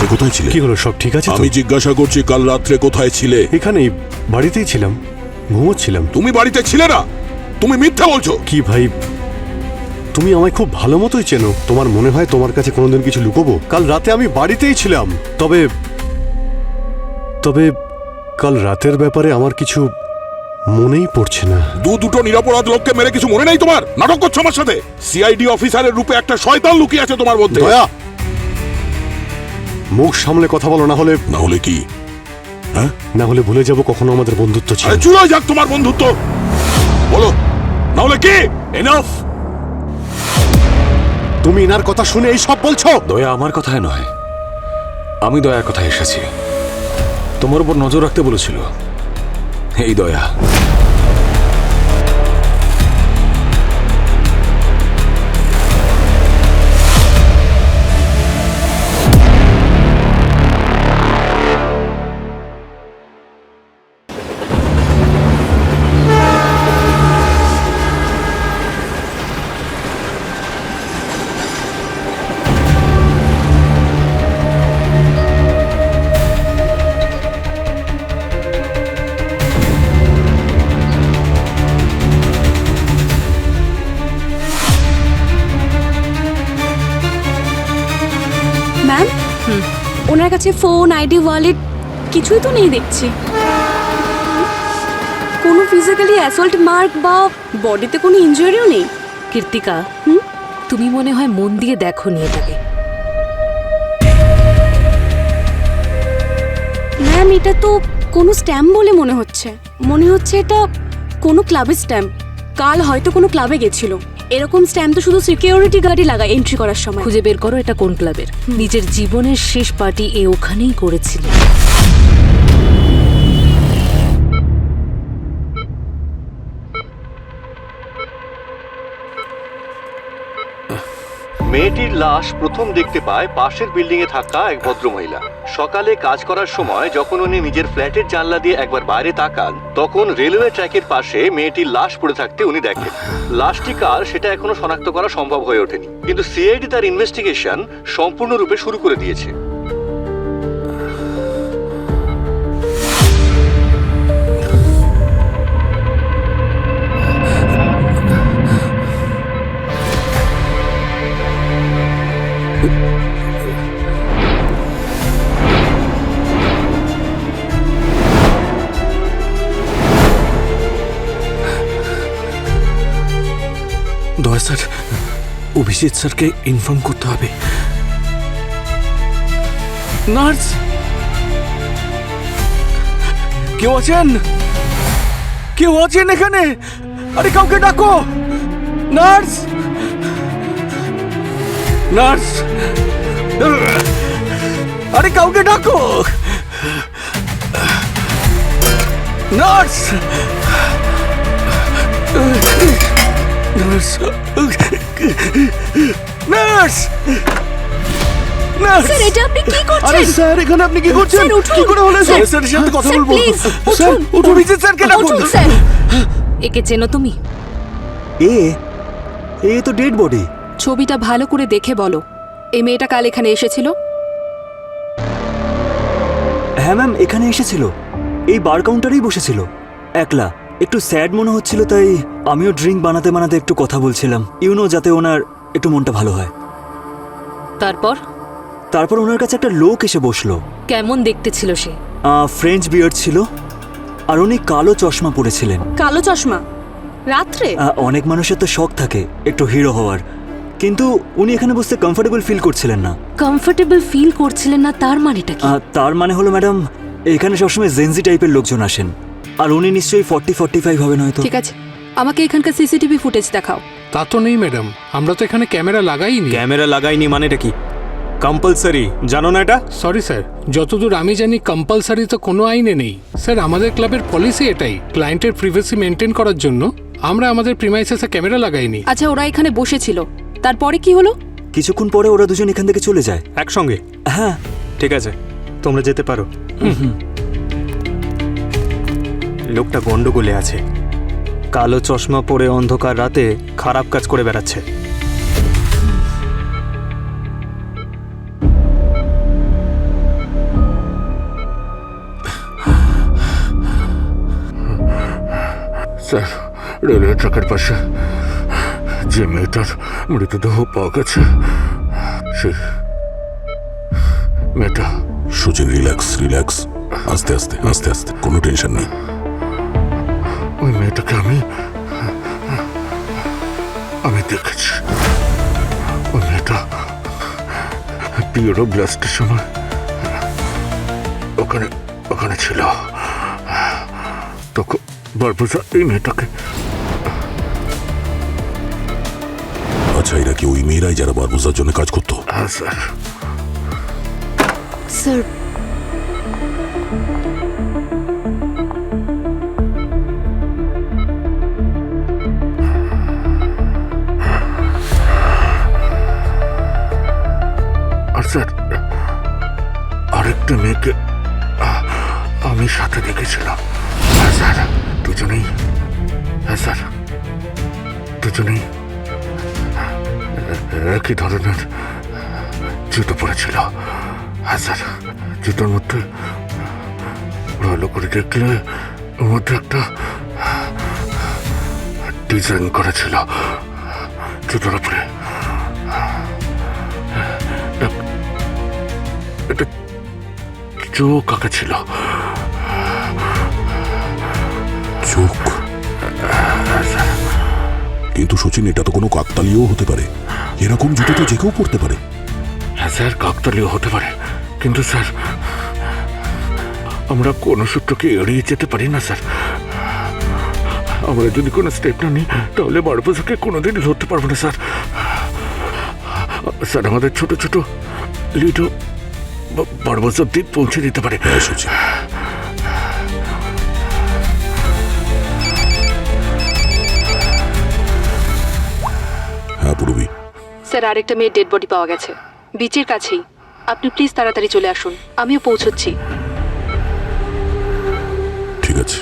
রাত্রে কোথায় ছিলে? কি হলো, সব ঠিক আছে? আমি জিজ্ঞাসা করছি কাল রাত্রে কোথায় ছিলে? এখানেই, বাড়িতেই ছিলাম, ঘুমোচ্ছিলাম। তুমি বাড়িতে ছিলে না, তুমি মিথ্যা বলছো। কি ভাই, তুমি আমায় খুব ভালো মতোই চেনো। তোমার মনে হয় তোমার কাছে কোনোদিন কিছু লুকোবো? কাল রাতে আমি বাড়িতেই ছিলাম। তবে তবে কাল রাতের ব্যাপারে আমার কিছু মনেই পড়ছে না। দুটো নিরপরাধ লোককে মেরে কিছু মনে নেই তোমার? নাটক করছো আমার সাথে? সিআইডি অফিসারের রূপে একটা শয়তান লুকিয়ে আছে তোমার মধ্যে। দয়া, মুখ সামলে কথা বলো, না হলে। না হলে কি? হ্যাঁ, না হলে ভুলে যাবো কখনো আমাদের বন্ধুত্ব ছিল। আরে চুলোয় যাক তোমার বন্ধুত্ব, বলো না হলে কি? এনাফ। তুমি এনার কথা শুনে এই সব বলছো? দয়া আমার কথায় নয়, আমি দয়ার কথায় এসেছি। তোমার উপর নজর রাখতে বলেছিল এই দয়া। ম্যাম, ওনার কাছে ফোন, আইডি, ওয়ালেট কিছুই তো নেই দেখছি। কোনো ফিজিক্যালি অ্যাসল্ট মার্ক বা বডিতে কোনো ইনজুরিও নেই। কীর্তিকা, তুমি মনে হয় মন দিয়ে দেখো নি এটাকে। ম্যাম, এটা তো কোনো স্ট্যাম্প বলে মনে হচ্ছে। এটা কোনো ক্লাবের স্ট্যাম্প। কাল হয়তো কোনো ক্লাবে গেছিল। এরকম স্ট্যাম্প তো শুধু সিকিউরিটি গার্ডই লাগায় এন্ট্রি করার সময়। খুঁজে বের করো এটা কোন ক্লাবের। নিজের জীবনের শেষ পার্টি এ ওখানেই করেছিল। মেয়েটির লাশ প্রথম দেখতে পায় পাশের বিল্ডিং এ থাকা এক ভদ্রমহিলা। সকালে কাজ করার সময় যখন উনি নিজের ফ্ল্যাটের জানলা দিয়ে একবার বাইরে তাকান, তখন রেলওয়ে ট্র্যাকের পাশে মেয়েটির লাশ পড়ে থাকতে উনি দেখেন। লাশটি কার সেটা এখনো শনাক্ত করা সম্ভব হয়ে ওঠেনি, কিন্তু সিআইডি তার ইনভেস্টিগেশন সম্পূর্ণরূপে শুরু করে দিয়েছে। দয়া স্যার, অভিজিৎ স্যারকে ইনফর্ম করতে হবে। নার্স, কেউ আছেন? কেউ আছেন এখানে? আরে কাউকে ডাকো। নার্স, নার্স, আরে কাউকে ডাকো। Nurse, nurse, nurse, nurse. Sir, এটা আপনি কি আরে করছেন? স্যার, এখানে আপনি কি করছেন? স্যার, উঠুন। কি করে হলো? স্যার, স্যারের সাথে কথা স্যার, বলবো। প্লিজ, স্যার, উঠুন। উঠুন, অভিজিৎ স্যারকে ডাকুন। উঠুন, স্যার। একে চেনো তুমি? এ তো ডেড বডি। ছবিটা ভালো করে দেখে বলো, এই মেয়েটা কাল এখানে এসেছিল? হ্যাঁ ম্যাম, এখানে এসেছিল, এই বার কাউন্টারেই বসেছিল একলা। একটু স্যাড মনে হচ্ছিল, তাই আমিও ড্রিঙ্ক বানাতে বানাতে একটু কথা বলছিলাম, যাতে ওনার একটু মনটা ভালো হয়। তারপর ওনার কাছে একটা লোক এসে বসলো। কেমন দেখতে ছিল সে? ফ্রেঞ্চ বিয়ার্ড ছিল, আর উনি কালো চশমা পরেছিলেন। কালো চশমা রাত্রে? অনেক মানুষের তো শখ থাকে একটু হিরো হওয়ার, কিন্তু উনি এখানে বসতে কমফোর্টেবল ফিল করছিলেন না। কমফোর্টেবল ফিল করছিলেন না তার মানেটা কি? তার মানে হলো ম্যাডাম, এখানে সবসময় জেনজি টাইপের লোকজন আসেন, আর উনি নিশ্চয়ই 40-45 হবেন হয়তো। ঠিক আছে, আমাকে এখানকার সিসিটিভি ফুটেজ দেখাও। তা তো নেই ম্যাডাম, আমরা তো এখানে ক্যামেরা লাগাইনি। ক্যামেরা লাগাইনি মানেটা কি? কম্পালসারি, জানো না এটা? সরি স্যার, যতদূর আমি জানি কম্পালসারি তো কোনো আইনে নেই স্যার। আমাদের ক্লাবের পলিসি এটাই, ক্লায়েন্টের প্রিভেসি মেনটেন করার জন্য আমরা আমাদের প্রিমাইসেসে ক্যামেরা লাগাইনি। আচ্ছা, ওরা এখানে বসেছিল, তারপরে কি হলো? কিছুক্ষণ পরে ওরা দুজন এখান থেকে চলে যায় একসঙ্গে? হ্যাঁ। ঠিক আছে, তোমরা যেতে পারো। লোকটা গন্ডগোলে আছে, কালো চশমা পরে অন্ধকার রাতে খারাপ কাজ করে বেড়াচ্ছে। স্যার রেলওয়ে ট্র্যাকের পাশে যে মেয়েটার মৃতদেহ পাওয়া গেছে সেই মেয়েটা। সচিন রিল্যাক্স রিল্যাক্স, আস্তে আস্তে আস্তে আস্তে, কোনো টেনশন নেই। ওই মেয়েটাকে আমি দেখেছি। ওই মেয়েটা পিওরো ব্লাস্টের সময় ওখানে ছিল। তখন বারবোজা এই মেয়েটাকে। আচ্ছা, এরা কি ওই মেয়েরাই যারা বারবোজার জন্য কাজ করতো? হ্যাঁ স্যার। স্যার আর স্যার আরেকটা মেয়েকে আমি সাথে দেখেছিলাম। হ্যাঁ স্যার, দুজনেই। হ্যাঁ স্যার, দুজনেই একই ধরনের জুতো পরেছিল। হ্যাঁ স্যার, জুতোর মধ্যে ভালো করে দেখলে ওর মধ্যে একটা ডিজাইন করা ছিল জুতোর উপরে। একটা চোখ আঁকা ছিল। চোখ? কিন্তু সচিন, এটা তো কোনো কাকতালীয় হতে পারে। এরকম জুতো তো যে কেউ পড়তে পারে। হ্যাঁ স্যার, কাকতালীয় হতে পারে, কিন্তু স্যার আমরা কোনো সূত্রকে এড়িয়ে যেতে পারি না স্যার। আমরা যদি কোনো স্টেপ না নিই তাহলে বারবোজাকে কোনোদিনই ধরতে পারবো না স্যার। স্যার, আমাদের ছোট ছোট লিডও বারবোজা অব্দি পৌঁছে দিতে পারে। হ্যাঁ সচিন, হ্যাঁ পূর্বী। স্যার আরেকটা মেয়ের ডেড বডি পাওয়া গেছে বিচের কাছেই। আপনি প্লিজ তাড়াতাড়ি চলে আসুন, আমিও পৌঁছচ্ছি। ঠিক আছে।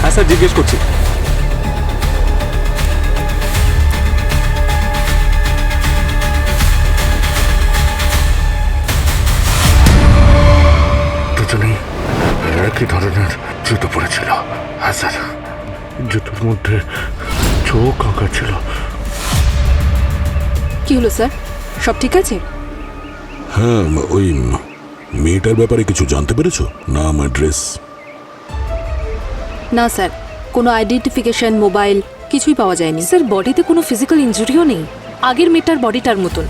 হ্যাঁ স্যার, জিজ্ঞেস করছি। দুজনেই একই ধরনের জুতো পরেছিল। হ্যাঁ স্যার, জুতোর মধ্যে চোখ আঁকা ছিল। কি হলো স্যার, সব ঠিক আছে? হ্যাঁ, ওই মেয়েটার ব্যাপারে কিছু জানতে পেরেছো? নাম, অ্যাড্রেস? না স্যার, কোনো আইডেন্টিফিকেশন, মোবাইল কিছুই পাওয়া যায়নি। স্যার বডিতে কোনো ফিজিক্যাল ইনজুরিও নেই, আগের মেয়েটার বডিটার মতন।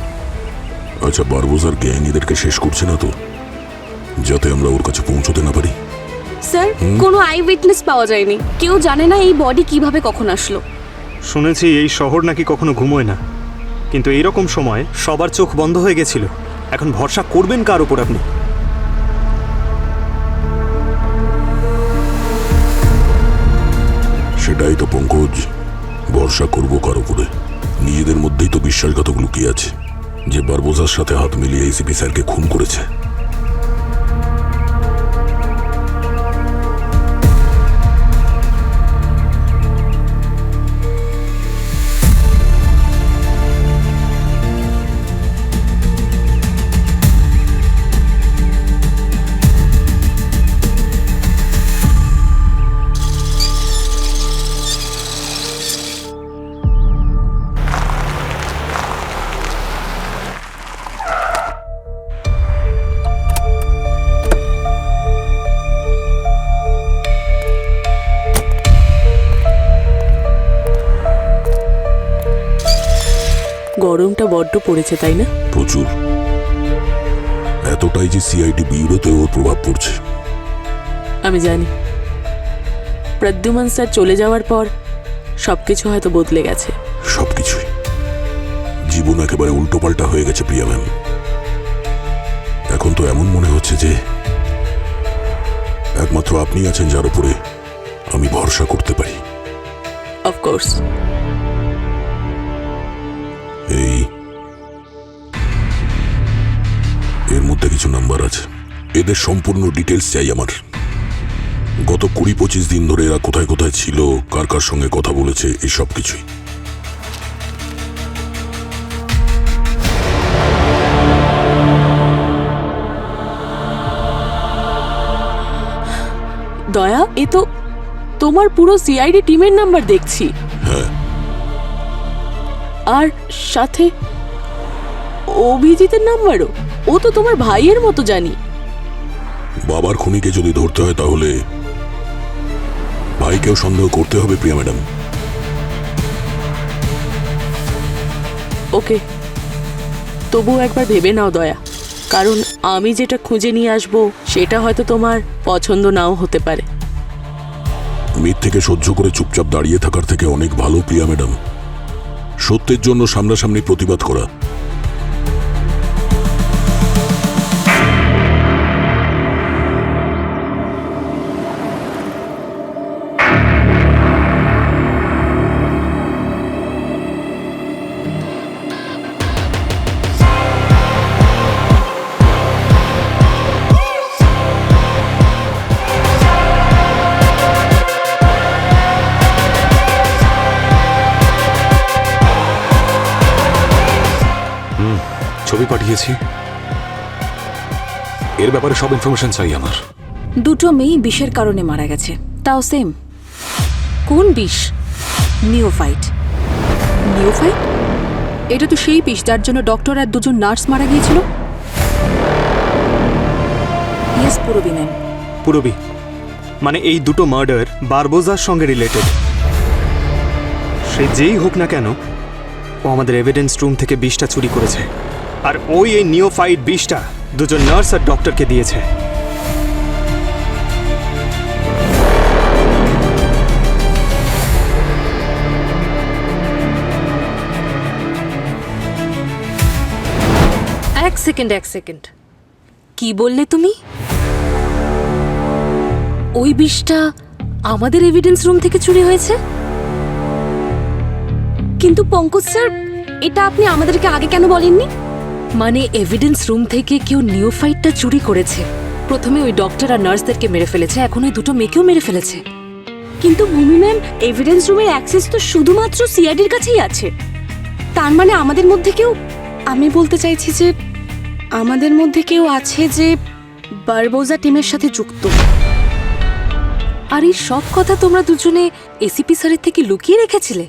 আচ্ছা, বারবোজার গ্যাং এদেরকে শেষ করছে না তো, যাতে আমরা ওর কাছে পৌঁছতে না পারি? স্যার কোনো আই উইটনেস পাওয়া যায়নি। কেউ জানে না এই বডি কিভাবে কখন আসলো। শুনেছি এই শহর নাকি কখনো ঘুমোয় না, কিন্তু এইরকম সময় সবার চোখ বন্ধ হয়ে গেছিল। এখন ভরসা করবেন কার উপর আপনি? সেটাই তো পঙ্কজ, ভরসা করবো কার উপরে? নিজেদের মধ্যেই তো বিশ্বাসঘাতক লুকিয়ে আছে, যে বারবোজার সাথে হাত মিলিয়ে এসিপি স্যারকে খুন করেছে। গরমটা বড্ড পড়েছে তাই না? প্রচুর, এতটাই যে সিআইডি ব্যুরোতে ওর প্রভাব পড়ছে। আমি জানি প্রদ্যুমান স্যার চলে যাওয়ার পর সবকিছু হয়তো বদলে গেছে। সবকিছুই, জীবন একেবারে উল্টোপাল্টা হয়ে গেছে প্রিয়া ম্যাম। এখন তো এমন মনে হচ্ছে যে একমাত্র আপনি আছেন যার উপরে আমি ভরসা করতে পারি। অফকোর্স। এই মধ্যে কিছু নাম্বার আছে, এদের সম্পূর্ণ ডিটেলস চাই আমার। গত 20-25 দিন ধরে এরা কোথায় কোথায় ছিল, কার কার সঙ্গে কথা বলেছে, এই সব কিছুই। দয়া, এ তো তোমার পুরো সিআইডি টিমের নাম্বার দেখছি। হ্যাঁ, আর সাথে অভিজিতের নাম্বারও। ও তো তোমার ভাইয়ের মতো জানি। বাবার খুনিকে যদি ধরতে হয় তাহলে ভাইকেও সন্দেহ করতে হবে প্রিয়া ম্যাডাম। ওকে, তবুও একবার ভেবে নাও দয়া, কারণ আমি যেটা খুঁজে নিয়ে আসবো সেটা হয়তো তোমার পছন্দ নাও হতে পারে। মিথ্যেকে সহ্য করে চুপচাপ দাঁড়িয়ে থাকার থেকে অনেক ভালো প্রিয়া ম্যাডাম সত্যের জন্য সামনাসামনি প্রতিবাদ করা। ছবি পাঠিয়েছি, এর ব্যাপারে সব ইনফরমেশন চাই আমার। দুটো মেয়ে বিষের কারণে মারা গেছে, তাও সেম। কোন বিষ? নিওফাইট। নিওফাইট? এটা তো সেই বিষ যার জন্য ডক্টর আর দুজন নার্স মারা গিয়েছিল। ইয়েস পুরবি ম্যাম। পুরবি মানে এই দুটো মার্ডার বারবোজার সঙ্গে রিলেটেড। সে যেই হোক না কেন, ও আমাদের এভিডেন্স রুম থেকে বিষটা চুরি করেছে, আর ওই এই নিওফাইট বিষটা দুজন নার্স আর ডক্টরকে দিয়েছে। এক সেকেন্ড, কি বললে তুমি? ওই বিষটা আমাদের এভিডেন্স রুম থেকে চুরি হয়েছে? কিন্তু পঙ্কজ স্যার, এটা আপনি আমাদেরকে আগে কেন বলেননি? মানে এভিডেন্স রুম থেকে কেউ নিওফাইটটা চুরি করেছে। প্রথমে ওই ডক্টর আর নার্সদেরকে মেরে ফেলেছে, এখন ওই দুটো মেয়েকেও মেরে ফেলেছে। কিন্তু ভূমি ম্যাম, এভিডেন্স রুমের অ্যাক্সেস তো শুধুমাত্র সিআইডির কাছেই আছে। তার মানে আমাদের মধ্যে কেউ, আমি বলতে চাইছি যে আমাদের মধ্যে কেউ আছে যে বারবোজা টিমের সাথে যুক্ত। আর এই সব কথা তোমরা দুজনে এসিপি স্যারের থেকে লুকিয়ে রেখেছিলে?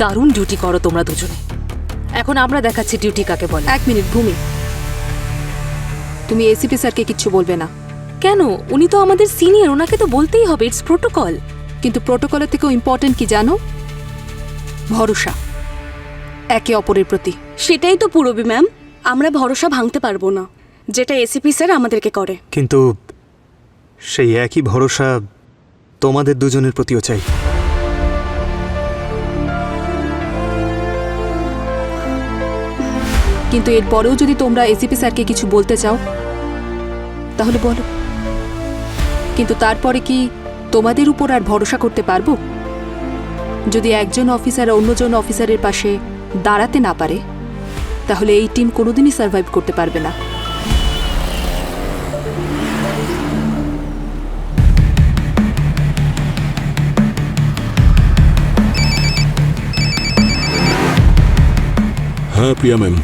দারুণ ডিউটি করো তোমরা দুজনে। এখন আমরা দেখাচ্ছি ডিউটি কাকে বলে। এক মিনিট ভূমি, তুমি এসিপি স্যারকে কিচ্ছু বলবে না। কেন? উনি তো আমাদের সিনিয়র, ওনাকে তো বলতেই হবে, ইটস প্রোটোকল। কিন্তু প্রোটোকলের থেকেও ইম্পর্টেন্ট কি জানো? ভরসা একে অপরের প্রতি। সেটাই তো পুরবি ম্যাম, আমরা ভরসা ভাঙতে পারবো না, যেটা এসিপি স্যার আমাদেরকে করে। কিন্তু সেই একই ভরসা তোমাদের দুজনের প্রতিও চাই। কিন্তু এরপরেও যদি তোমরা এসিপি স্যারকে কিছু বলতে চাও তাহলে বলো, কিন্তু তারপরে কি তোমাদের উপর আর ভরসা করতে পারবো? যদি একজন অফিসার অন্যজন অফিসারের পাশে দাঁড়াতে না পারে, তাহলে এই টিম কোনোদিনই সার্ভাইভ করতে পারবে না। হ্যাঁ প্রিয়া ম্যাম,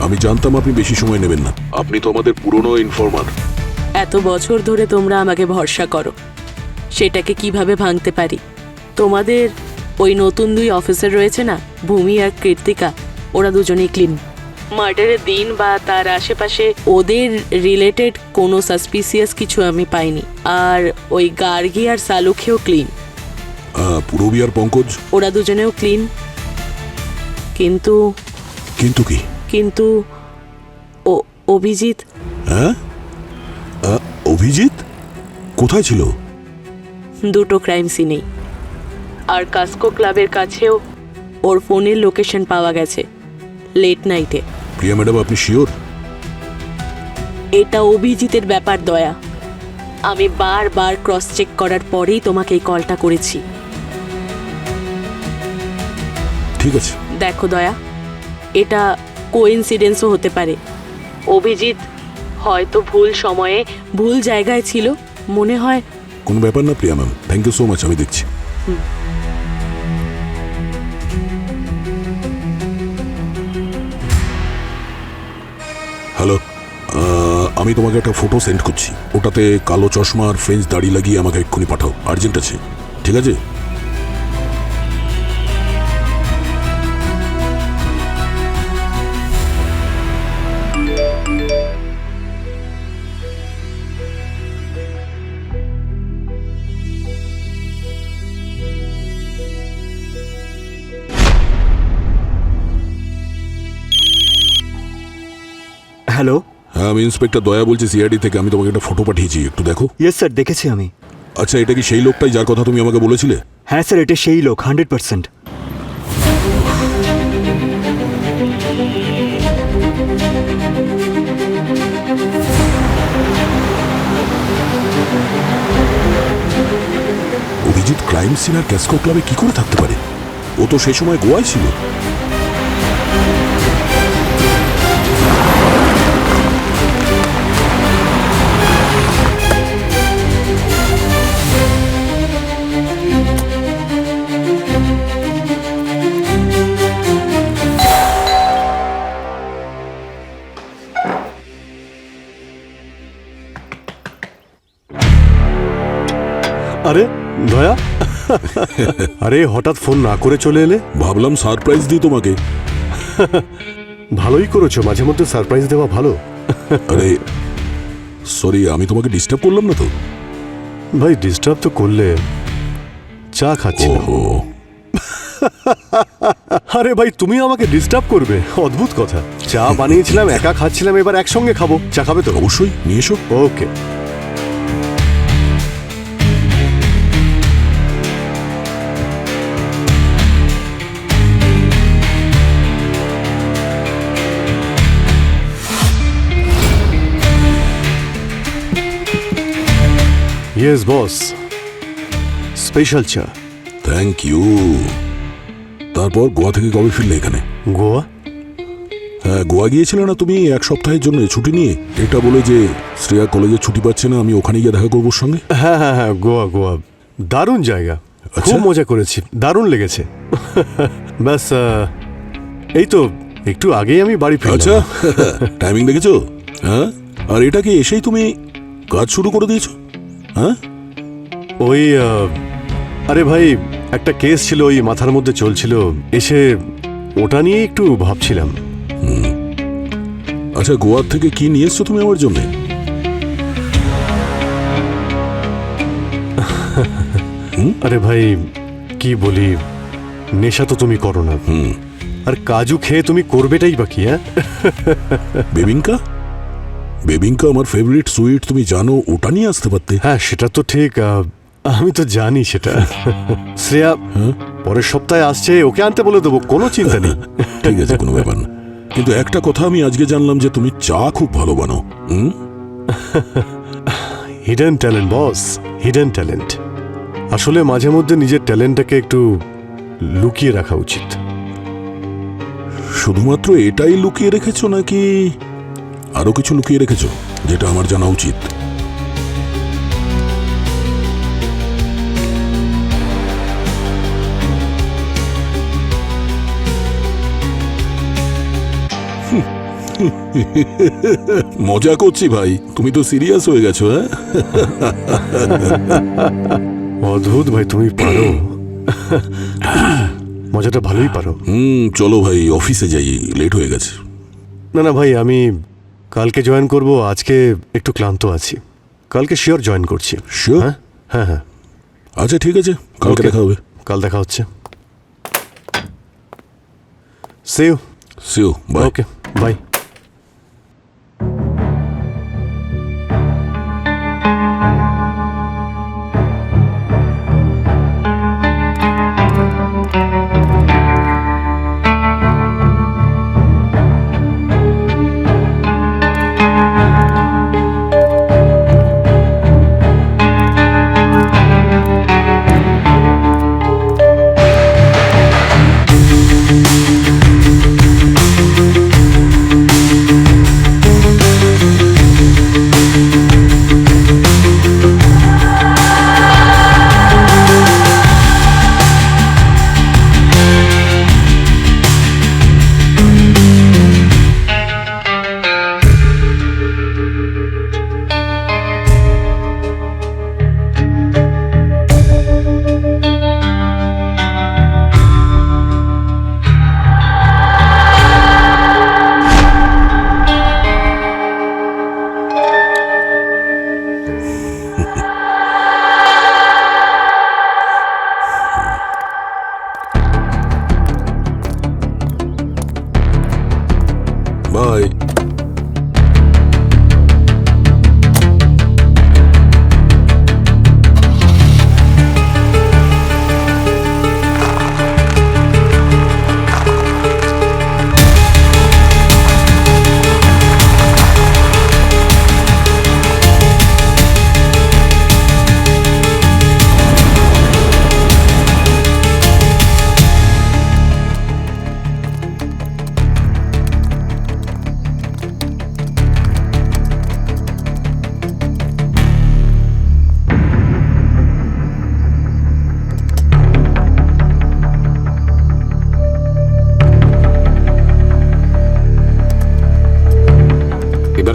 আমি জানতাম আপনি বেশি সময় নেবেন না। আপনি তো আমাদের পুরনো ইনফরমার। এত বছর ধরে তোমরা আমাকে ভরসা করো, সেটাকে কিভাবে ভাঙতে পারি? তোমাদের ওই নতুন দুই অফিসার রয়েছে না, ভূমি আর কৃত্তিকা, ওরা দুজনেই ক্লিন। মার্ডারের দিন বা তার আশেপাশে ওদের রিলেটেড কোনো সাসপিসিয়াস কিছু আমি পাইনি। আর ওই গার্গী আর সালুখেও ক্লিন। পুরবী আর পঙ্কজ, ওরা দুজনেও ক্লিন। কিন্তু কিন্তু কি? কিন্তু অভিজিৎ। হ্যাঁ, অভিজিৎ কোথায় ছিল? দুটো ক্রাইম সিনেই। আর কাস্কো ক্লাবের কাছেও ওর ফোনের লোকেশন পাওয়া গেছে লেট নাইটে। প্রিয়া ম্যাডাম, আপনি শিওর? এটা অভিজিতের ব্যাপার দয়া, আমি বারবার ক্রস চেক করার পরেই তোমাকে এই কলটা করেছি। ঠিক আছে। দেখো দয়া, এটা কোইন্সিডেন্সও হতে পারে। অভিজিৎ হয়তো ভুল সময়ে ভুল জায়গায় ছিল, মনে হয়। কোনো ব্যাপার না Priya ma'am, thank you so much, আমি দেখছি। হ্যালো, আমি তোমাকে একটা ফটো সেন্ড করছি, ওটাতে কালো চশমা আর ফ্রেঞ্চ দাড়ি লাগিয়ে আমাকে এক্ষুনি পাঠাও, আর্জেন্ট আছে, ঠিক আছে? হ্যালো। হ্যাঁ, আমি ইন্সপেক্টর দয়া বলছি সিআইডি থেকে। আমি তোমাকে একটা ফটো পাঠিয়েছি, একটু দেখো। ইয়েস স্যার, দেখেছি আমি। আচ্ছা, এটা কি সেই লোকটাই যার কথা তুমি আমাকে বলেছিলে? হ্যাঁ স্যার, এটা সেই লোক, 100%। অভিজিৎ ক্রাইম সিন আর ক্যাসকো ক্লাবে কি করে থাকতে পারে? ও তো সেই সময় গোয়ায় ছিল। আরে দয়া, আরে হঠাৎ ফোন না করে চলে এলে? ভাবলাম সারপ্রাইজ দিই তোমাকে। ভালোই করেছো, মাঝে মধ্যে সারপ্রাইজ দেওয়া ভালো। আরে সরি, আমি তোমাকে ডিস্টার্ব করলাম না তো? ভাই ডিস্টার্ব তো করলে, চা খাচ্ছি। ওহো, আরে ভাই তুমি আমাকে ডিস্টার্ব করবে? অদ্ভুত কথা। চা বানিয়েছিলাম, একা খাচ্ছিলাম, এবার একসঙ্গে খাবো। চা খাবে তো? অবশ্যই, নিয়ে এসো। ওকে। ইয়েস বস, স্পেশাল চা। Thank you. তারপর গোয়া থেকে কবে ফিরলে এখানে? গোয়া? হ্যাঁ, গোয়া গিয়েছিলে না তুমি 1 সপ্তাহের জন্য ছুটি নিয়ে? এটা বলে যে শ্রেয়া কলেজে ছুটি পাচ্ছে না, আমি ওখানে গিয়ে দেখা করবো ওর সঙ্গে। হ্যাঁ হ্যাঁ হ্যাঁ, গোয়া গোয়া দারুণ জায়গা, খুব মজা করেছি, দারুণ লেগেছে। ব্যাস এই তো একটু আগেই আমি বাড়ি ফিরলাম। আচ্ছা, টাইমিং দেখেছো? হ্যাঁ, আর এটা কি এসেই তুমি কাজ শুরু করে দিয়েছো? হ্যাঁ, ওই আরে ভাই একটা কেস ছিল, ওই মাথার মধ্যে চলছিল, এসে ওটা নিয়ে একটু ভাবছিলাম। আচ্ছা, গোয়া থেকে কি নিয়ে এসছো তুমি আমার জন্য? আরে ভাই কি বলি, নেশা তো তুমি করো না, আর কাজু খেয়ে তুমি করবেটাই বাকি। হ্যাঁ, বেবিঙ্কা? বেবিঙ্কা আমার ফেভারিট সুইট, তুমি জানো, ওটা নিয়ে আসতে পারতে। হ্যাঁ সেটা তো ঠিক, আমি তো জানি সেটা। শ্রেয়া পরের সপ্তাহে আসছে, ওকে আনতে বলে দেবো, কোনো চিন্তা নেই। ঠিক আছে, কোনো ব্যাপার না। কিন্তু একটা কথা আমি আজকে জানলাম যে তুমি চা খুব ভালো বানাও। হিডেন ট্যালেন্ট বস, হিডেন ট্যালেন্ট। আসলে মাঝে মধ্যে নিজের ট্যালেন্টটাকে একটু লুকিয়ে রাখা উচিত। শুধুমাত্র এটাই লুকিয়ে রেখেছো নাকি আরো কিছু লুকিয়ে রেখেছো যেটা আমার জানা উচিত? মজা করছি ভাই, তুমি তো সিরিয়াস হয়ে গেছো। হ্যাঁ, অদ্ভুত ভাই, তুমি পারো, মজাটা ভালোই পারো। চলো ভাই, অফিসে যাই, লেট হয়ে গেছে। না না ভাই, আমি কালকে জয়েন করব, আজকে একটু ক্লান্ত আছি, কালকে শিওর জয়েন করছি। শিওর? হ্যাঁ হ্যাঁ হ্যাঁ। আচ্ছা ঠিক আছে, কালকে Okay. দেখা হবে। কাল দেখা হচ্ছে। See you. See you. Bye. Okay, bye.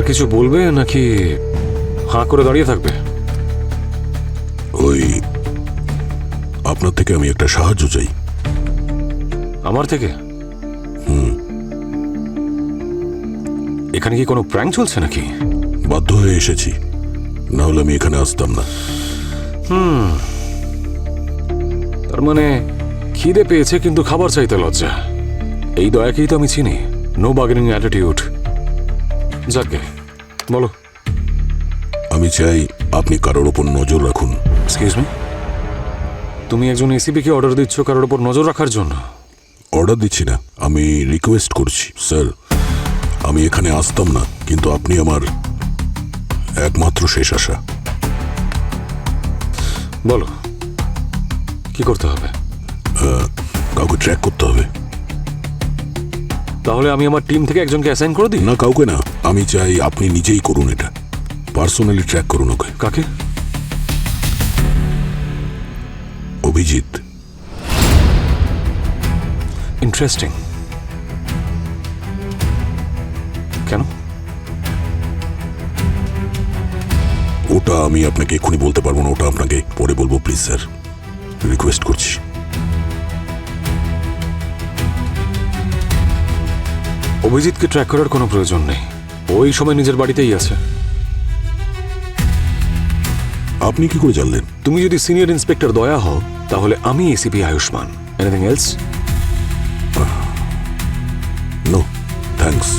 কিছু বলবে নাকি হাঁ করে দাঁড়িয়ে থাকবে? ওই আপনার থেকে আমি একটা সাহায্য চাই। আমার থেকে? এখানে কি কোনো প্র্যাঙ্ক চলছে নাকি? বাধ্য হয়ে এসেছি, না হলে আমি এখানে আসতাম না। তার মানে খিদে পেয়েছে কিন্তু খাবার চাইতে লজ্জা। এই দয়াকেই তো আমি চিনি, নো বার্গেনিং অ্যাটিটিউড। যাকে বলো। আমি চাই আপনি কারোর ওপর নজর রাখুন। এক্সকিউজ মি, তুমি একজন এসিপিকে অর্ডার দিচ্ছ কারোর ওপর নজর রাখার জন্য? অর্ডার দিচ্ছি না, আমি রিকোয়েস্ট করছি। স্যার, আমি এখানে আসতাম না, কিন্তু আপনি আমার একমাত্র শেষ আশা। বলো কি করতে হবে? কাউকে ট্র্যাক করতে হবে। তাহলে আমি আমার টিম থেকে একজনকে অ্যাসাইন করে দিই? না, কাউকে না, আমি চাই আপনি নিজেই করুন এটা। পার্সোনালি ট্র্যাক করুন ওকে। কাকে? অভিজিৎ। ইন্টারেস্টিং। কেন? ওটা আমি আপনাকে এক্ষুনি বলতে পারবো না, ওটা আপনাকে পরে বলবো। প্লিজ স্যার, রিকোয়েস্ট করছি। অভিজিৎকে ট্র্যাক করার কোনো প্রয়োজন নেই, ওই সময় নিজের বাড়িতেই আছে। আপনি কি করে জানলেন? তুমি যদি সিনিয়র ইন্সপেক্টর দয়া হও তাহলে আমি ACP Ayushman. Anything else? No thanks.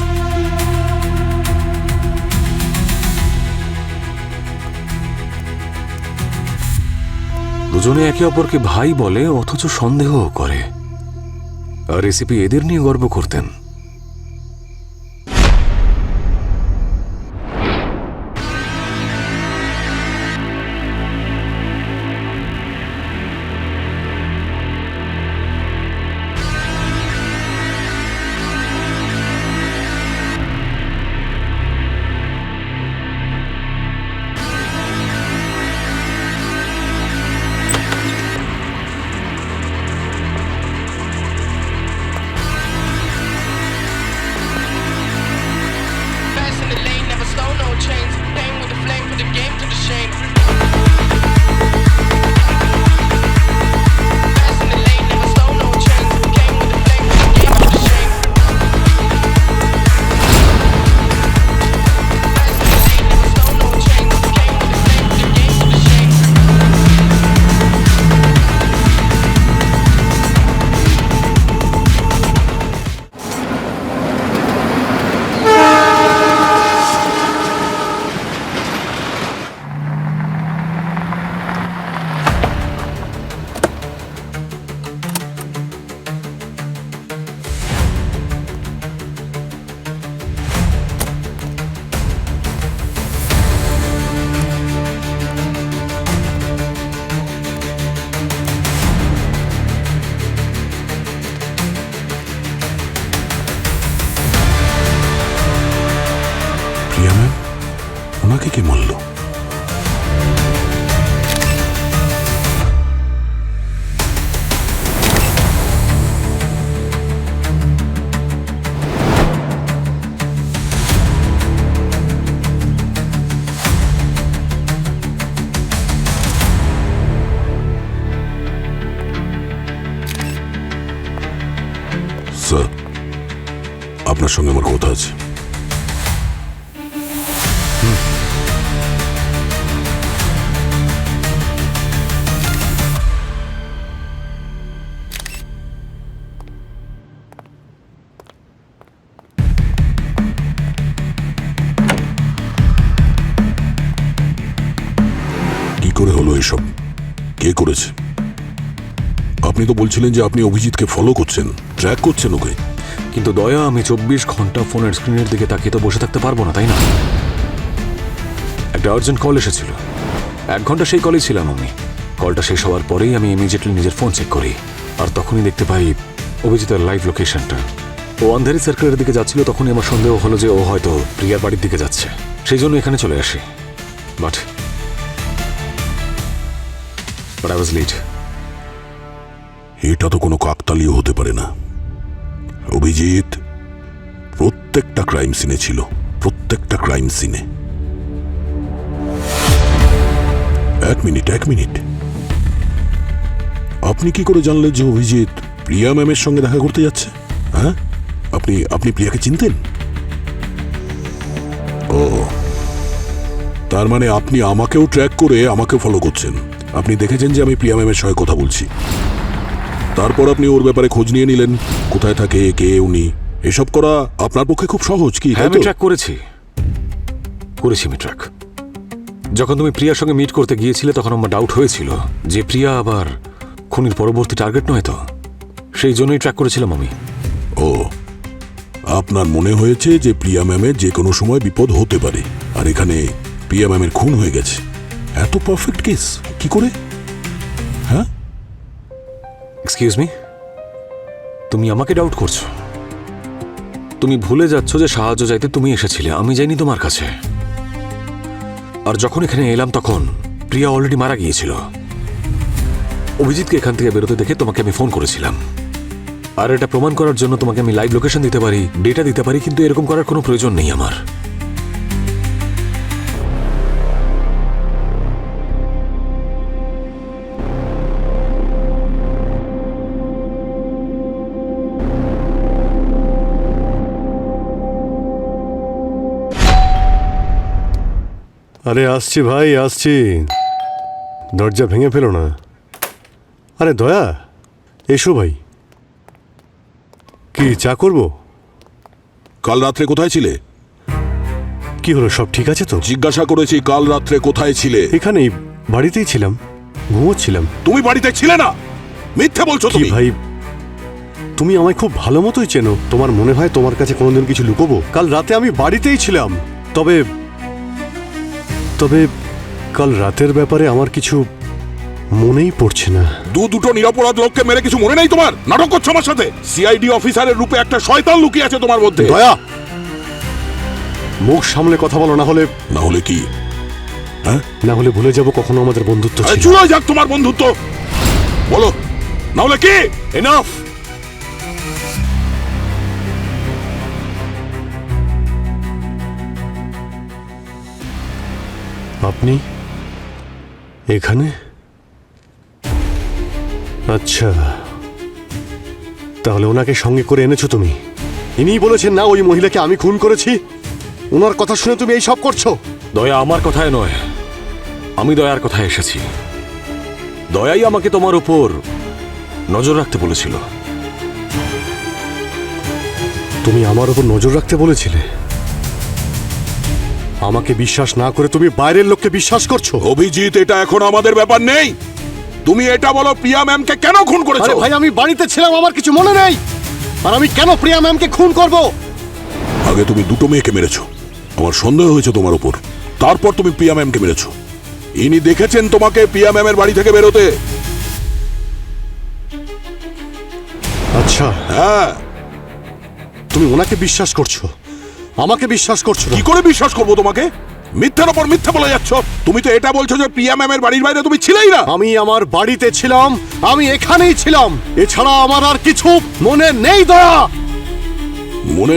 দুজনে একে অপরকে ভাই বলে অথচ সন্দেহও করে, আর এসিপি এদের নিয়ে গর্ব করতেন। প্রিয়া ম্যাম, ওনাকে কি মারল? স্যার, আপনার সঙ্গে আমার কথা আছে। কি করে হলো এসব? কে করেছে? আপনি তো বলছিলেন যে আপনি অভিজিৎকে ফলো করছেন, ট্র্যাক করছেন ওকে। কিন্তু দয়া, আমি 24 ঘন্টা ফোনের স্ক্রিনের দিকে তাকিয়ে তো বসে থাকতে পারবো না, তাই না? একটা আর্জেন্ট কল এসেছিল, 1 ঘন্টা সেই কলেই ছিলাম আমি। কলটা শেষ হওয়ার পরেই আমি ইমিডিয়েটলি নিজের ফোন চেক করি, আর তখনই দেখতে পাই অভিজিতের লাইভ লোকেশনটা। ও আন্ধারি সার্কেলের দিকে যাচ্ছিল, তখনই আমার সন্দেহ হলো যে ও হয়তো প্রিয়ার বাড়ির দিকে যাচ্ছে, সেই জন্য এখানে চলে আসি। But I was late. এটা তো কোনো কাকতালীয় হতে পারে না। অভিজিৎ প্রত্যেকটা ক্রাইম সিনে ছিল, প্রত্যেকটা ক্রাইম সিনে। এক মিনিট, আপনি কি করে জানলেন যে অভিজিৎ প্রিয়া ম্যামের সঙ্গে দেখা করতে যাচ্ছে? হ্যাঁ, আপনি প্রিয়াকে চিনতেন? ও, তার মানে আপনি আমাকেও ট্র্যাক করে আমাকে ফলো করছেন। আপনি দেখেছেন যে আমি প্রিয়া ম্যামের সঙ্গে কথা বলছি, তারপর আপনি ওর ব্যাপারে খোঁজ নিয়ে নিলেন, কোথায় থাকে, কে উনি। এসব করা আপনার পক্ষে খুব সহজ, কি? হ্যাঁ, আমি ট্র্যাক করেছি আমি ট্র্যাক। যখন তুমি প্রিয়ার সঙ্গে মিট করতে গিয়েছিলে তখন আমার ডাউট হয়েছিল যে প্রিয়া আবার খুনির পরবর্তী টার্গেট নয় তো, সেই জন্যই ট্র্যাক করেছিলাম আমি। ও, আপনার মনে হয়েছে যে প্রিয়া ম্যামের যে কোনো সময় বিপদ হতে পারে, আর এখানে প্রিয়া ম্যামের খুন হয়ে গেছে। এত পারফেক্ট কেস কি করে? হ্যাঁ, এক্সকিউজ মি, তুমি আমাকে ডাউট করছো? তুমি ভুলে যাচ্ছ যে সাহায্য চাইতে তুমি এসেছিলে, আমি যাইনি তোমার কাছে। আর যখন এখানে এলাম তখন প্রিয়া অলরেডি মারা গিয়েছিল। অভিজিৎকে এখান থেকে বেরোতে দেখে তোমাকে আমি ফোন করেছিলাম, আর এটা প্রমাণ করার জন্য তোমাকে আমি লাইভ লোকেশন দিতে পারি, ডেটা দিতে পারি, কিন্তু এরকম করার কোনো প্রয়োজন নেই আমার। আরে আসছি ভাই, আসছি। দরজা ভেঙে ফেলো না। আরে দয়া, এসো ভাই। কি চা করবো? কাল রাত্রে কোথায় ছিলে? কি হলো, সব ঠিক আছে তো? জিজ্ঞাসা করেছি কাল রাত্রে কোথায় ছিলে। এখানেই, বাড়িতেই ছিলাম, ঘুমোচ্ছিলাম। তুমি বাড়িতে ছিলে না, মিথ্যে বলছো কি তুমি। ভাই, তুমি আমায় খুব ভালো মতোই চেনো। তোমার মনে হয় তোমার কাছে কোনোদিন কিছু লুকোবো? কাল রাতে আমি বাড়িতেই ছিলাম। তবে তবে কাল রাতের ব্যাপারে আমার কিছু মনেই পড়ছে না। দুটো নিরপরাধ লোককে মেরে কিছু মনে নেই তোমার? নাটক করছো আমার সাথে। সিআইডি অফিসারের রূপে একটা শয়তান লুকিয়ে আছে তোমার মধ্যে। দয়া, মুখ সামলে কথা বলো, না হলে কি? হ্যাঁ, না হলে ভুলে যাব কখনো আমাদের বন্ধুত্ব ছিল। চুলোয় যাক তোমার বন্ধুত্ব, বলো না হলে কি? এনাফ! আপনি এখানে? আচ্ছা, তাহলে ওনাকে সঙ্গে করে এনেছো তুমি? ইনিই বলেছেন না ওই মহিলাকে আমি খুন করেছি? ওনার কথা শুনে তুমি এই সব করছো? দয়া আমার কথায় নয়, আমি দয়ার কথায় এসেছি। দয়াই আমাকে তোমার উপর নজর রাখতে বলেছিল। তুমি আমার উপর নজর রাখতে বলেছিলে? আমাকে বিশ্বাস না করে তুমি বাইরের লোককে বিশ্বাস করছো? অভিজিৎ, এটা এখন আমাদের ব্যাপার নেই। তুমি এটা বলো, প্রিয়া ম্যামকে কেন খুন করেছো? আরে ভাই, আমি বাড়িতে ছিলাম, আমার কিছু মনে নেই। আর আমি কেন প্রিয়া ম্যামকে খুন করব? আগে তুমি দুটো মেয়েকে মেরেছো, আমার সন্দেহ হয়েছে তোমার উপর। তারপর তুমি প্রিয়া ম্যামকে মেরেছো। ইনি দেখেছেন তোমাকে প্রিয়া ম্যামের বাড়ি থেকে বেরোতে। আচ্ছা, হ্যাঁ। তুমি ওনাকে বিশ্বাস করছো, আমাকে বিশ্বাস করছো না? কি করে বিশ্বাস করবো তোমাকে? মিথ্যার ওপর মিথ্যা বলে যাচ্ছ। তুমি তো এটা বলছো যে প্রিয়া ম্যামের বাড়ির বাইরে তুমি ছিলেই না। আমি আমার বাড়িতে ছিলাম, আমি এখানেই ছিলাম। এছাড়া আমার আর কিছু মনে নেই। দয়া, মনে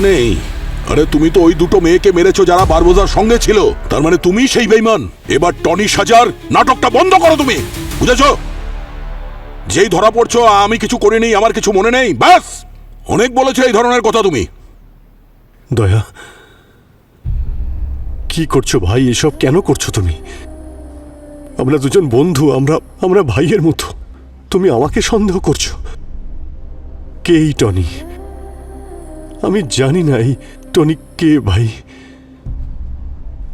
নেই? আরে তুমি তো ওই দুটো মেয়েকে মেরেছো যারা বারবোজার সঙ্গে ছিল। তার মানে তুমি সেই বেঈমান। এবার টনি সাজার নাটকটা বন্ধ করো তুমি, বুঝেছো? যেই ধরা পড়ছো আমি কিছু করিনি, আমার কিছু মনে নেই, ব্যাস। অনেক বলেছো এই ধরনের কথা তুমি। দয়া, কি করছো ভাই? এসব কেন করছো তুমি? আমরা দুজন বন্ধু, আমরা ভাইয়ের মতো। তুমি আমাকে সন্দেহ করছো? কে এই টনি? আমি জানি না এই টনি কে ভাই।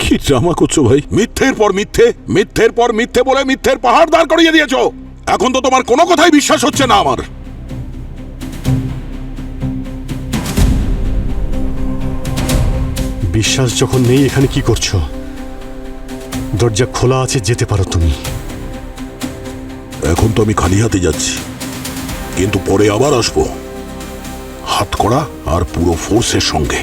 কি ড্রামা করছো ভাই? মিথ্যের পর মিথ্যে বলে মিথ্যের পাহাড় দাঁড় করিয়ে দিয়েছো। এখন তো তোমার কোনো কথাই বিশ্বাস হচ্ছে না আমার। বিশ্বাস যখন নেই, এখানে কি করছো? দরজা খোলা আছে, যেতে পারো তুমি। এখন তো আমি খালি হাতে যাচ্ছি, কিন্তু পরে আবার আসবো, হাত করা আর পুরো ফোর্সের সঙ্গে।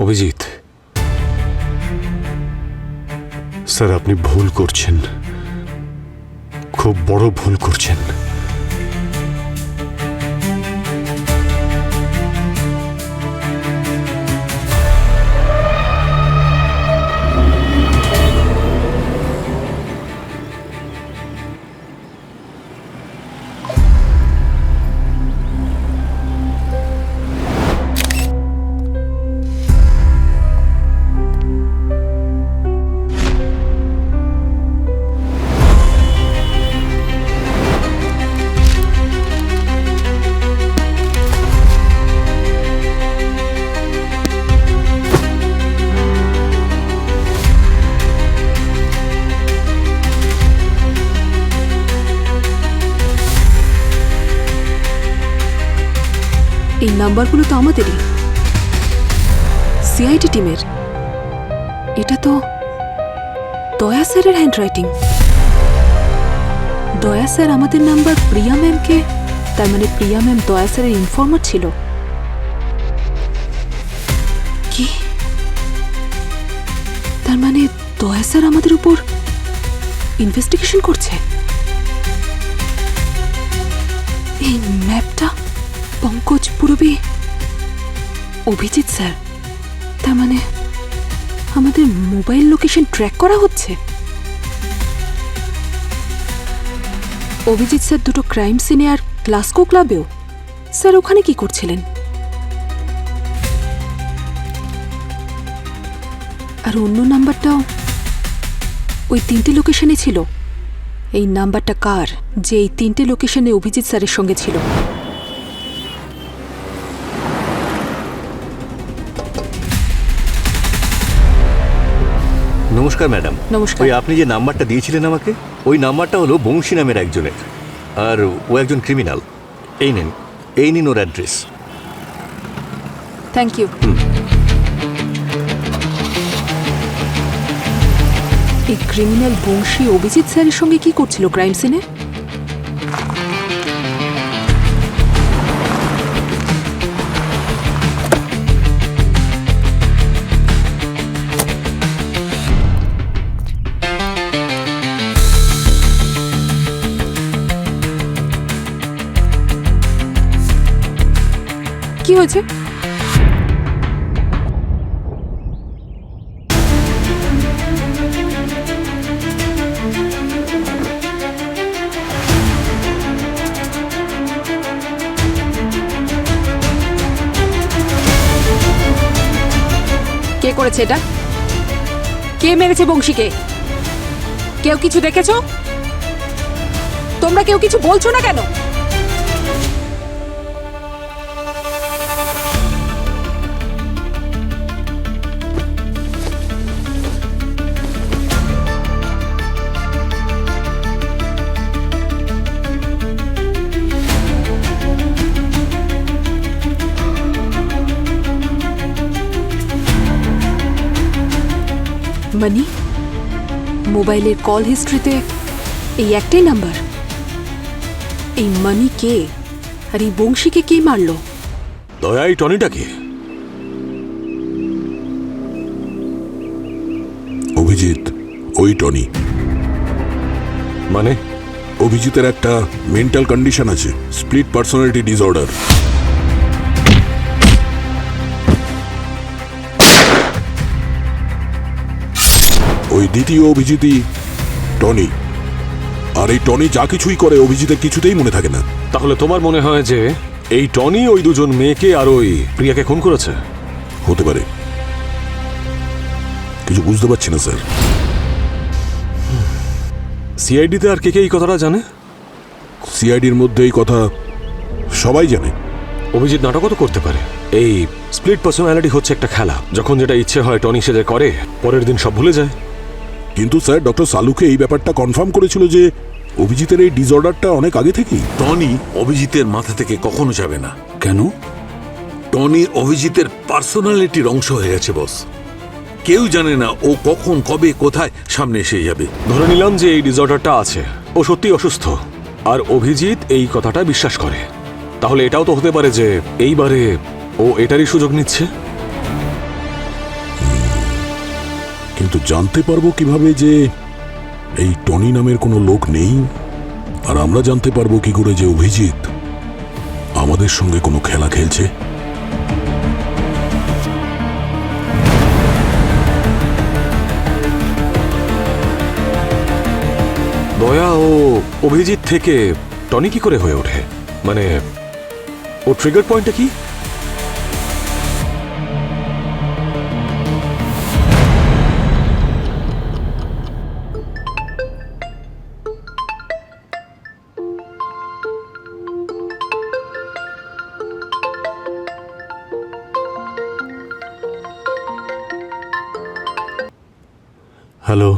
অভিজিৎ, স্যার, আপনি ভুল করছেন। খুব বড় ভুল করছেন। এই নাম্বারগুলো তো আমাদেরই, সিআইডি টিমের। এটা তো দয়া স্যারের হ্যান্ডরাইটিং। দয়া স্যার আমাদের নাম্বার প্রিয়া ম্যামকে, তার মানে প্রিয়া ম্যাম দয়া স্যারের ইনফর্মার ছিল। কি? তার মানে দয়া স্যার আমাদের উপর ইনভেস্টিগেশন করছে। এই ম্যাপটা পঙ্কজ পুরবী, অভিজিৎ স্যার, তার মানে আমাদের মোবাইল লোকেশন ট্র্যাক করা হচ্ছে। অভিজিৎ স্যার দুটো ক্রাইম সিনে আর ক্লাসকো ক্লাবেও। স্যার ওখানে কি করছিলেন? আর অন্য নাম্বারটাও ওই 3টে লোকেশনে ছিল। এই নাম্বারটা কার যে এই 3টে লোকেশনে অভিজিৎ স্যারের সঙ্গে ছিল? নমস্কার ম্যাডাম। নমস্কার। ওই আপনি যে নাম্বারটা দিয়েছিলেন আমাকে, ওই নাম্বারটা হলো বংশী নামের একজনের, আর ও একজন ক্রিমিনাল। এই নিন ওর অ্যাড্রেস। Thank you. এই ক্রিমিনাল বংশী অভিজিৎ স্যারের সঙ্গে কি করছিল ক্রাইম সিনে? কি হয়েছে? কে করেছে এটা? কে মেরেছে বংশীকে? কেউ কিছু দেখেছো? তোমরা কেউ কিছু বলছো না কেন? মানি মোবাইলের কল হিস্ট্রিতে এই একটাই নাম্বার। এই মানি কে আর এই বংশীকে কে মারলো? দয়া এই টনিটাকে। অভিজিৎ ওই টনি। মানে অভিজিতের একটা মেন্টাল কন্ডিশন আছে, স্প্লিট পার্সোনালিটি ডিসঅর্ডার। ওই দ্বিতীয় অভিজিৎই টনি। আর এই টনি যা কিছুই করে অভিজিতের কিছুতেই মনে থাকে না। তাহলে তোমার মনে হয় যে এই টনি ওই দুজন মেয়েকে আর ওই প্রিয়াকে খুন করেছে? হতে পারে, কিছু বুঝতে পারছি না স্যার। সিআইডিতে আর কে কে এই কথাটা জানে? সিআইডির মধ্যে এই কথা সবাই জানে। অভিজিৎ নাটকও তো করতে পারে। এই স্প্লিট পার্সোনালিটি হচ্ছে একটা খেলা, যখন যেটা ইচ্ছে হয় টনি সেটা করে, পরের দিন সব ভুলে যায়। কিন্তু স্যার ডক্টর সালুকে এই ব্যাপারটা কনফার্ম করেছিল যে অভিজিতের এই ডিসঅর্ডারটা অনেক আগে থেকেই। টনি অভিজিতের মাথা থেকে কখনো যাবে না। কেন? টনি অভিজিতের পার্সোনালিটির অংশ হয়ে গেছে বস। কেউ জানে না ও কখন কবে কোথায় সামনে এসে যাবে। ধরে নিলাম যে এই ডিসঅর্ডারটা আছে, ও সত্যি অসুস্থ, আর অভিজিৎ এই কথাটা বিশ্বাস করে। তাহলে এটাও তো হতে পারে যে এইবারে ও এটারই সুযোগ নিচ্ছে। কিন্তু জানতে পারবো কিভাবে যে এই টনি নামের কোনো লোক নেই আর আমরা জানতে পারবো কি করে যে অভিজিৎ আমাদের সঙ্গে কোনো খেলা খেলছে? দয়া ও অভিজিৎ থেকে টনি কি করে হয়ে ওঠে? মানে ও ট্রিগার পয়েন্টটা কি? হ্যালো,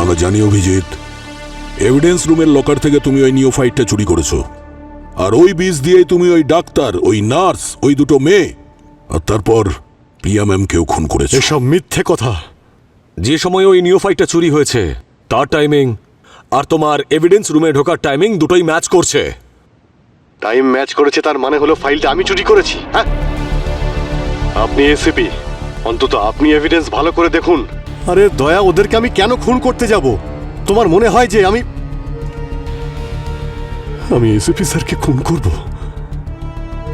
আমরা জানি অভিজিৎ, এভিডেন্স রুমের লকার থেকে তুমি ওই নিওফাইটটা চুরি করেছো, আর ওই বীজ দিয়ে তুমি ওই ডাক্তার, ওই নার্স, ওই দুটো মেয়ে, আর তারপর প্রিয়া ম্যামকেও খুন করেছো। এসব মিথ্যে কথা। যে সময় ওই নিওফাইটটা চুরি হয়েছে তার টাইমিং আর তোমার এভিডেন্স রুমে ঢোকার টাইমিং দুটোই ম্যাচ করছে। টাইম ম্যাচ করেছে তার মানে হলো ফাইলটা আমি চুরি করেছি? হ্যাঁ, আপনি এসিপি, অন্তত আপনি এভিডেন্স ভালো করে দেখুন। আরে দয়া, ওদেরকে আমি কেন খুন করতে যাব? তোমার মনে হয় যে আমি এসিপি স্যারকে খুন করব?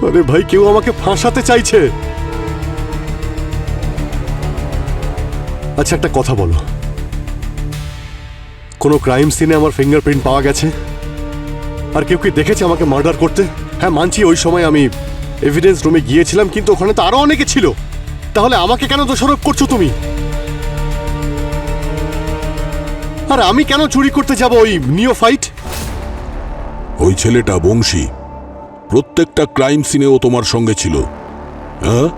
আরে ভাই, কেউ আমাকে ফাঁসাতে চাইছে। আচ্ছা, একটা কথা বলো, কোনো ক্রাইম সিনে আমার ফিঙ্গারপ্রিন্ট পাওয়া গেছে? আর কেউ কি দেখেছে আমাকে মার্ডার করতে? হ্যাঁ, মানছি ওই সময় আমি এভিডেন্স রুমে গিয়েছিলাম, কিন্তু ওখানে তো আরো অনেকে ছিল। তাহলে আমাকে কেন দোষারোপ করছো তুমি? আর আমি কেন চুরি করতে যাব ওই নিওফাইট? ওই ছেলেটা বংশী, প্রত্যেকটা ক্রাইম সিনেও তোমার সঙ্গে ছিল। হ্যাঁ,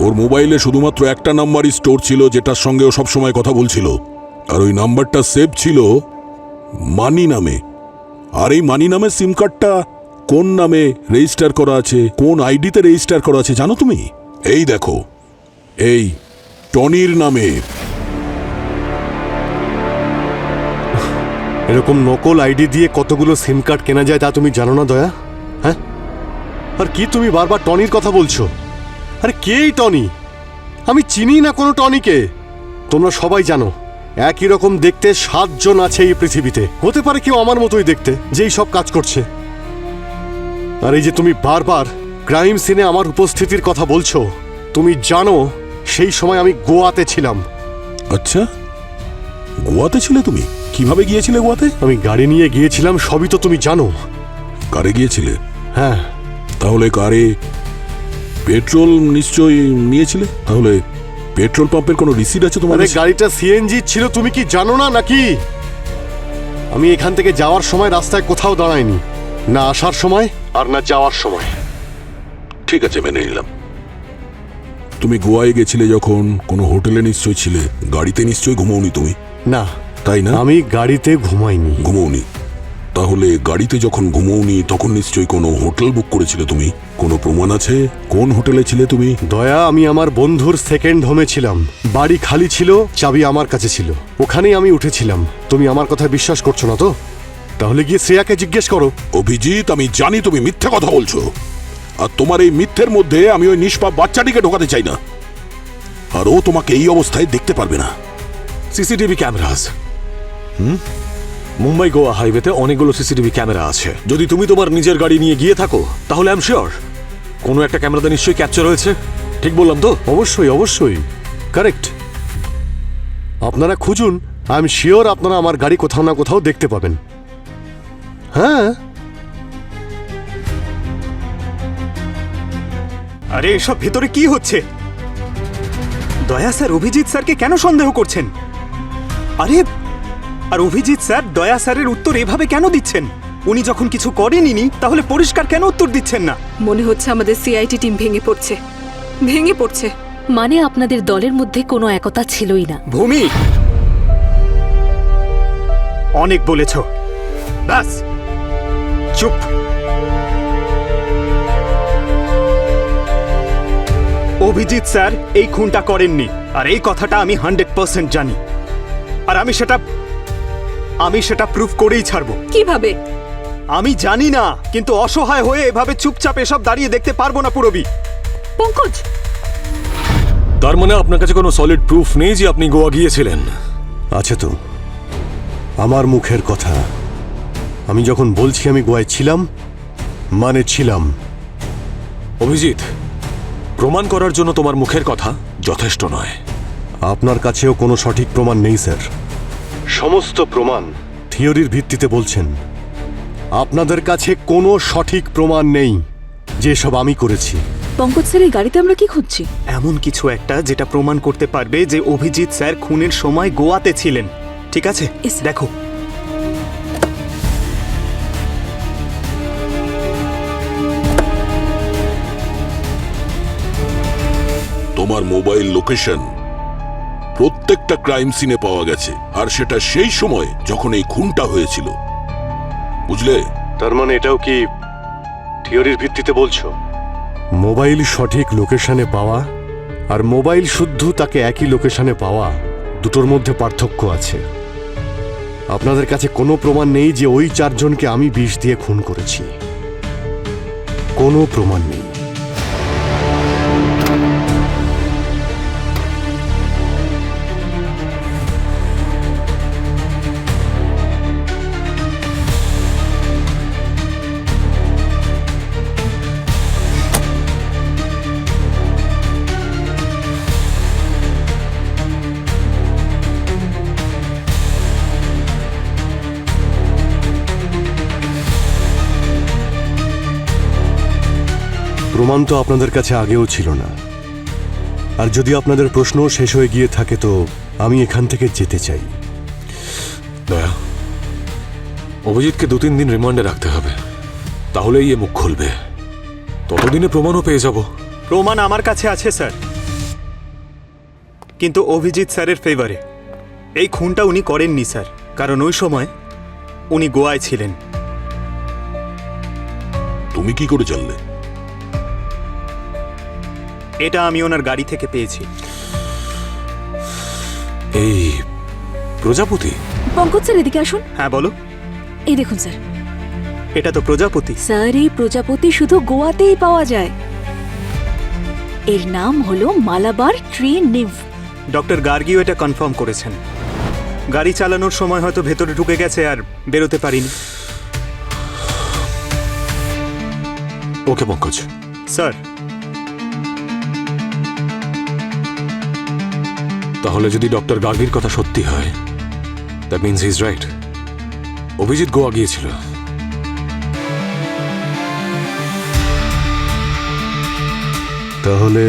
ওর মোবাইলে শুধুমাত্র একটা নাম্বারই স্টোর ছিল, যেটার সঙ্গে ও সবসময় কথা বলছিল, আর ওই নাম্বারটা সেভ ছিল মানি নামে। আর এই মানি নামে সিম কার্ডটা কোন নামে রেজিস্টার করা আছে, কোন আইডিতে রেজিস্টার করা আছে জানো তুমি? এই দেখো, এই টনির নামে। এরকম নকল আইডি দিয়ে কতগুলো সিম কার্ড কেনা যায় তা তুমি জানো না দয়া? হ্যাঁ, আর কি তুমি বারবার টনির কথা বলছো? আরে কে এই টনি? আমি চিনি না কোনো টনিকে। তোমরা সবাই জানো একই রকম দেখতে 7 জন আছে এই পৃথিবীতে। হতে পারে কেউ আমার মতোই দেখতে, যেই সব কাজ করছে। আর এই যে তুমি বারবার ক্রাইম সিনে আমার উপস্থিতির কথা বলছো, তুমি জানো সেই সময় আমি গোয়াতে ছিলাম। আচ্ছা, গোয়াতে ছিলে তুমি? কিভাবে গিয়েছিলে গোয়াতে? আমি গাড়ি নিয়ে গিয়েছিলাম, সবই তো তুমি জানো। কারে গিয়েছিলে? হ্যাঁ। তাহলে কারে পেট্রোল নিশ্চয়ই নিয়েছিলে? তাহলে পেট্রোল পাম্পের কোনো রিসিট আছে তোমার আরে কাছে? গাড়িটা সিএনজি ছিল, তুমি কি জানো না নাকি? আমি এখান থেকে যাওয়ার সময় রাস্তায় কোথাও দাঁড়াইনি, না আসার সময় আর না যাওয়ার সময়। ঠিক আছে, মেনে নিলাম। তুমি গোয়ায় গেছিলে যখন কোনো হোটেলে নিশ্চয়ই ছিলে, গাড়িতে নিশ্চয়ই ঘুমোওনি তুমি, না তাই না? আমি গাড়িতে ঘুমাইনি। ঘুমোওনি? তাহলে গাড়িতে যখন ঘুমোওনি তখন নিশ্চয়ই কোনো হোটেল বুক করেছিলে তুমি। কোনো প্রমাণ আছে কোন হোটেলে ছিলে তুমি? দয়া, আমি আমার বন্ধুর সেকেন্ড হোমে ছিলাম। বাড়ি খালি ছিল, চাবি আমার কাছে ছিল, ওখানেই আমি উঠেছিলাম। তুমি আমার কথা বিশ্বাস করছো না তো? তাহলে গিয়ে শ্রেয়াকে জিজ্ঞেস করো। অভিজিৎ, আমি জানি তুমি মিথ্যে কথা বলছো, আর তোমার এই মিথ্যের মধ্যে আমি ওই নিষ্পাপ বাচ্চাটিকে ঢোকাতে চাই না, আর ও তোমাকে এই অবস্থায় দেখতে পারবে না। CCTV cameras. মুম্বাই গোয়া হাইওয়েতে অনেকগুলো সিসিটিভি ক্যামেরা আছে। যদি তুমি তোমার নিজের গাড়ি নিয়ে গিয়ে থাকো তাহলে আই এম শিওর কোনো একটা ক্যামেরাতে নিশ্চয়ই ক্যাপচার হয়েছে। ঠিক বললাম তো? অবশ্যই অবশ্যই কারেক্ট। আপনারা খুঁজুন, আই এম শিওর আপনারা আমার গাড়ি কোথাও না কোথাও দেখতে পাবেন। হ্যাঁ, আরে এসব ভেতরে কি হচ্ছে? দয়া স্যার অভিজিৎ স্যারকে কেন সন্দেহ করছেন? আরে আর অভিজিৎ স্যার দয়া স্যারের উত্তর এভাবে কেন দিচ্ছেন? উনি যখন কিছু করেননি তাহলে পরিষ্কার কেন উত্তর দিচ্ছেন না? মনে হচ্ছে আমাদের সিআইটি টিম ভেঙে পড়ছে, ভেঙে পড়ছে। মানে আপনাদের দলের মধ্যে কোনো একতা ছিলই না। ভূমি, অনেক বলেছ, ব্যাস চুপ। অভিজিৎ স্যার এই খুনটা করেননি, আর এই কথাটা আমি 100% জানি, আর আমি সেটা প্রুফ করেই ছাড়বো। কিভাবে? আমি জানি না, কিন্তু অসহায় হয়ে এভাবে চুপচাপ এসব দাঁড়িয়ে দেখতে পারবো না পুরবি। পঙ্কজ, তার মানে আপনার কাছে কোনো সলিড প্রুফ নেই যে আপনি গোয়া গিয়েছিলেন? আছে তো, আমার মুখের কথা। আমি যখন বলছি আমি গোয়ায় ছিলাম, মানে ছিলাম। অভিজিৎ, প্রমাণ করার জন্য তোমার মুখের কথা যথেষ্ট নয়। আপনার কাছেও কোনো সঠিক প্রমাণ নেই স্যার। সমস্ত প্রমাণ থিওরির ভিত্তিতে বলছেন। আপনাদের কাছে কোনো সঠিক প্রমাণ নেই যেসব আমি করেছি। পঙ্কজ স্যার, এই গাড়িতে আমরা কি খুঁজছি? এমন কিছু একটা যেটা প্রমাণ করতে পারবে যে অভিজিৎ স্যার খুনের সময় গোয়াতে ছিলেন। ঠিক আছে, দেখো। তোমার মোবাইল লোকেশন প্রত্যেকটা ক্রাইম সিনে পাওয়া গেছে, আর সেটা সেই সময় যখন এই খুনটা হয়েছিল, বুঝলে? তার মানে এটাও কি থিওরির ভিত্তিতে বলছো? মোবাইল সঠিক লোকেশনে পাওয়া আর মোবাইল শুদ্ধ তাকে একই লোকেশনে পাওয়া, দুটোর মধ্যে পার্থক্য আছে। আপনাদের কাছে কোনো প্রমাণ নেই যে ওই চারজনকে আমি বিষ দিয়ে খুন করেছি। কোনো প্রমাণ নেই। প্রমাণ তো আপনাদের কাছে আগেও ছিল না, আর যদি আপনাদের প্রশ্ন শেষ হয়ে গিয়ে থাকে তো আমি এখান থেকে যেতে চাই। দয়া, অভিজিৎকে 2-3 দিন রিমান্ডে রাখতে হবে, তাহলেই এ মুখ খুলবে। ততদিনে প্রমাণও পেয়ে যাব। প্রমাণ আমার কাছে আছে স্যার, কিন্তু অভিজিৎ স্যারের ফেভারে। এই খুনটা উনি করেননি স্যার, কারণ ওই সময় উনি গোয়ায় ছিলেন। তুমি কি করে জানলে? এটা আমি ওনার গাড়ি থেকে পেয়েছি। এই প্রজাপতি? পঙ্কজ স্যার, এদিকে আসুন। হ্যাঁ বলো। এই দেখুন স্যার, এটা তো প্রজাপতি। স্যার, এই প্রজাপতি শুধু গোয়াতেই পাওয়া যায়। এর নাম হলো মালাবার ট্রি নিম্ফ। ডক্টর গার্গিও এটা কনফার্ম করেছেন। গাড়ি চালানোর সময় হয়তো ভেতরে ঢুকে গেছে আর বেরোতে পারিনি। ওকে পঙ্কজ। স্যার, তাহলে যদি ডক্টর গার্গির কথা সত্যি হয়, that means he is right. Abhijit Goa গিয়েছিল। তাহলে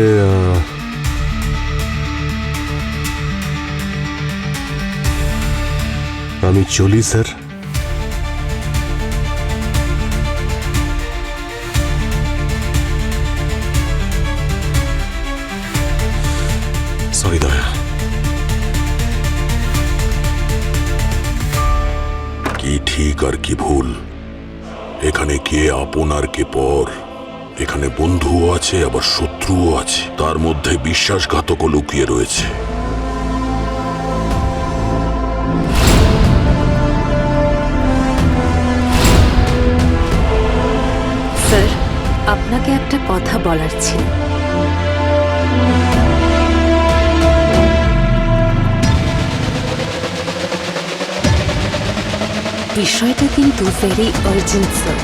আমি চলি স্যার। সরি দয়া। কি ঠিক আর কি ভুল, এখানে কে আপন আর কে পর, এখানে বন্ধুও আছে আবার শত্রুও আছে, তার মধ্যে বিশ্বাসঘাতকও লুকিয়ে রয়েছে। স্যার, আপনাকে একটা কথা বলার ছিল। বিষয়টা কিন্তু ভেরি আর্জেন্ট স্যার।